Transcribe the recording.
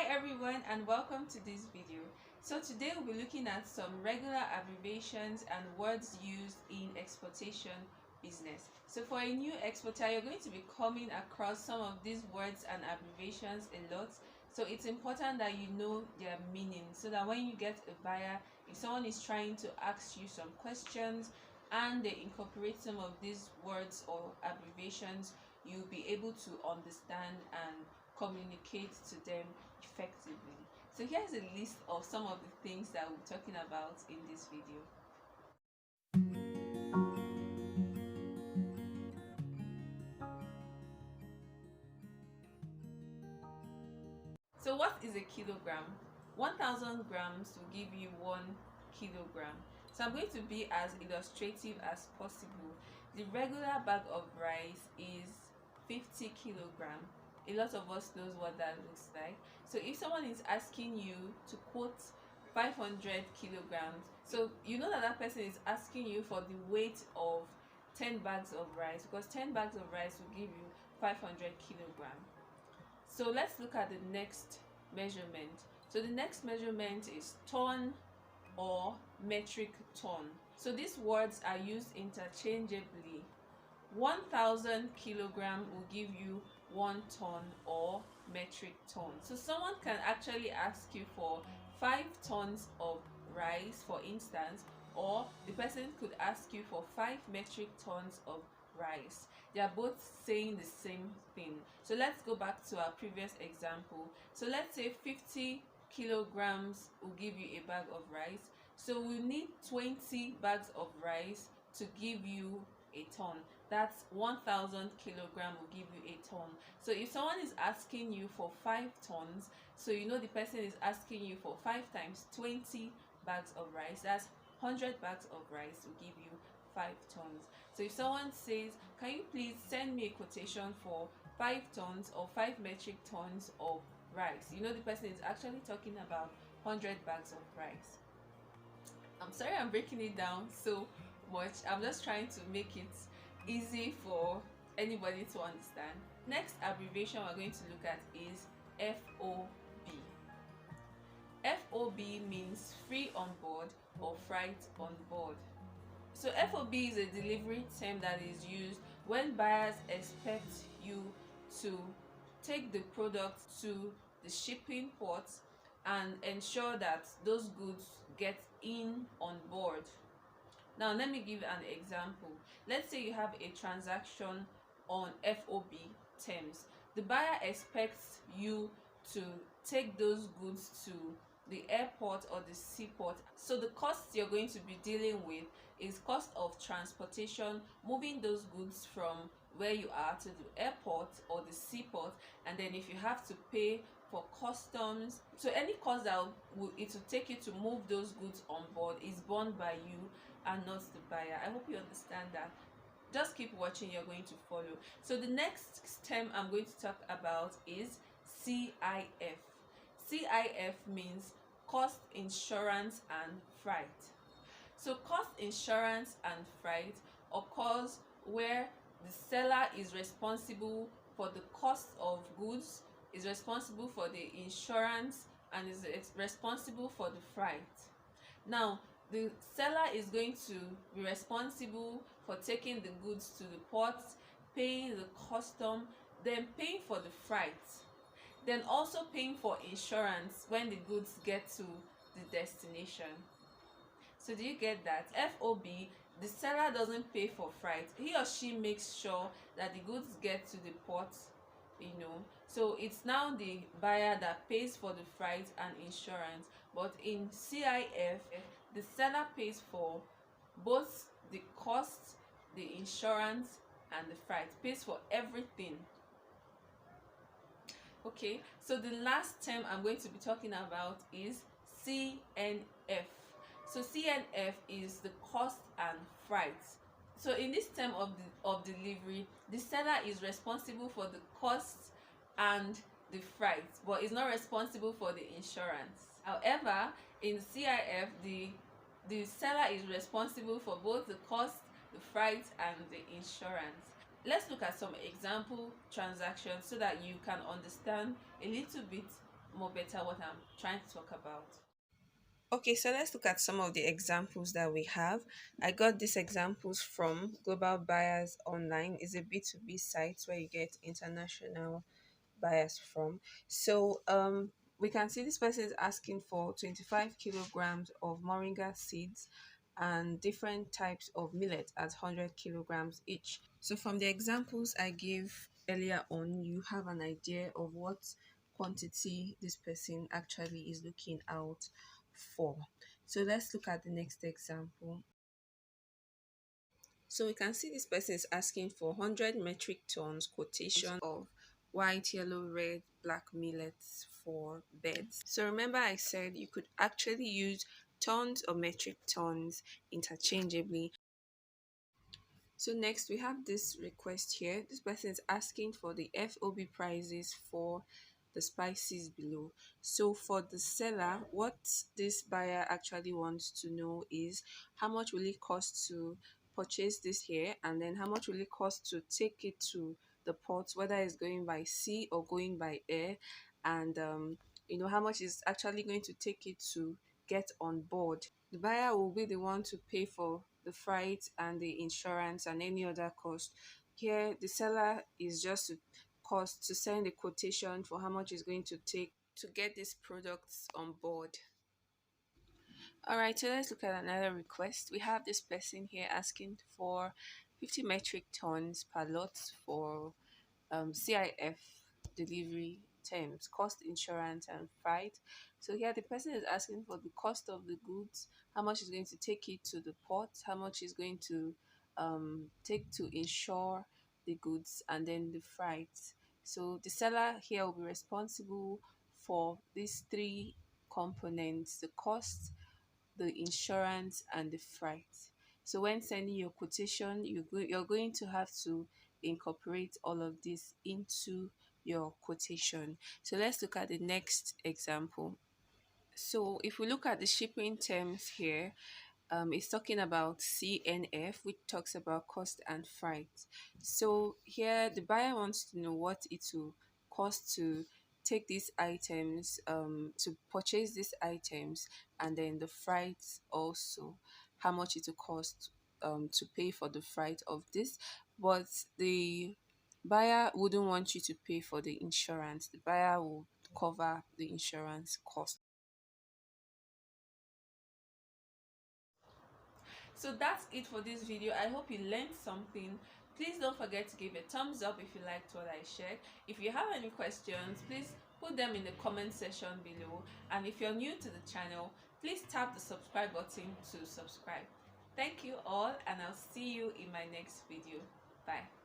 everyone, and welcome to this video. So today we'll be looking at some regular abbreviations and words used in exportation business. So for a new exporter, you're going to be coming across some of these words and abbreviations a lot. So it's important that you know their meaning so that when you get a buyer, if someone is trying to ask you some questions and they incorporate some of these words or abbreviations, you'll be able to understand and communicate to them effectively. So here's a list of some of the things that we'll be talking about in this video. So what is a kilogram? 1000 grams will give you 1 kilogram. So I'm going to be as illustrative as possible. The regular bag of rice is 50 kilogram. A lot of us knows what that looks like. So if someone is asking you to quote 500 kilograms, so you know that that person is asking you for the weight of 10 bags of rice, because 10 bags of rice will give you 500 kilograms. So let's look at the next measurement. So the next measurement is ton or metric ton. So these words are used interchangeably. 1000 kilogram will give you 1 ton or metric ton. So someone can actually ask you for 5 tons of rice, for instance, or the person could ask you for 5 metric tons of rice. They are both saying the same thing. So let's go back to our previous example. So let's say 50 kilograms will give you a bag of rice. So we need 20 bags of rice to give you a ton. That's 1000 kilogram will give you a ton. So if someone is asking you for 5 tons, so you know the person is asking you for 5 times 20 bags of rice, that's 100 bags of rice will give you 5 tons. So if someone says, can you please send me a quotation for 5 tons or 5 metric tons of rice, you know the person is actually talking about 100 bags of rice. I'm sorry I'm breaking it down so much. I'm just trying to make it easy for anybody to understand. Next abbreviation we're going to look at is FOB. FOB means free on board or freight on board. So FOB is a delivery term that is used when buyers expect you to take the product to the shipping port and ensure that those goods get in on board. Now let me give an example. Let's say you have a transaction on FOB terms. The buyer expects you to take those goods to the airport or the seaport. So the costs you're going to be dealing with is cost of transportation, moving those goods from where you are to the airport or the seaport, and then if you have to pay for customs, so any cost that it will take you to move those goods on board is borne by you and not the buyer. I hope you understand that. Just keep watching, you're going to follow. So the next term I'm going to talk about is CIF. CIF means cost, insurance and freight. So cost, insurance and freight occurs where the seller is responsible for the cost of goods, is responsible for the insurance, and is responsible for the freight. Now the seller is going to be responsible for taking the goods to the port, paying the custom, then paying for the freight, then also paying for insurance when the goods get to the destination. So do you get that? FOB, the seller doesn't pay for freight. He or she makes sure that the goods get to the port, so it's now the buyer that pays for the freight and insurance. But in CIF, the seller pays for both the cost, the insurance and the freight, pays for everything. Okay, so the last term I'm going to be talking about is CNF. So CNF is the cost and freight. So in this term of delivery, the seller is responsible for the cost and the freight, but is not responsible for the insurance. However, in CIF, the seller is responsible for both the cost, the freight and the insurance. Let's look at some example transactions so that you can understand a little bit more better what I'm trying to talk about. Okay, so let's look at some of the examples that we have. I got these examples from Global Buyers Online. It's a B2B site where you get international buyers from. So we can see this person is asking for 25 kilograms of moringa seeds and different types of millet at 100 kilograms each. So from the examples I gave earlier on, you have an idea of what quantity this person actually is looking out for. So let's look at the next example. So we can see this person is asking for 100 metric tons quotation of white, yellow, red, black millets for beds. So remember I said you could actually use tons or metric tons interchangeably. So next we have this request here. This person is asking for the FOB prices for the spices below. So for the seller, what this buyer actually wants to know is how much will it cost to purchase this here, and then how much will it cost to take it to the port, whether it's going by sea or going by air, and how much is actually going to take it to get on board. The buyer will be the one to pay for the freight and the insurance and any other cost. Here, the seller is just to cost to send a quotation for how much it's going to take to get these products on board. Alright, so let's look at another request. We have this person here asking for 50 metric tons per lot for CIF delivery terms, cost, insurance, and freight. So here the person is asking for the cost of the goods, how much is going to take it to the port, how much is going to take to insure the goods, and then the freight. So the seller here will be responsible for these three components: the cost, the insurance, and the freight. So when sending your quotation, you're going to have to incorporate all of this into your quotation. So let's look at the next example. So if we look at the shipping terms here, it's talking about CNF, which talks about cost and freight. So here the buyer wants to know what it will cost to take these items, to purchase these items, and then the freight also, how much it will cost to pay for the freight of this. But the buyer wouldn't want you to pay for the insurance. The buyer will cover the insurance cost. So that's it for this video. I hope you learned something. Please don't forget to give a thumbs up if you liked what I shared. If you have any questions, please put them in the comment section below. And if you're new to the channel, please tap the subscribe button to subscribe. Thank you all, and I'll see you in my next video. Bye.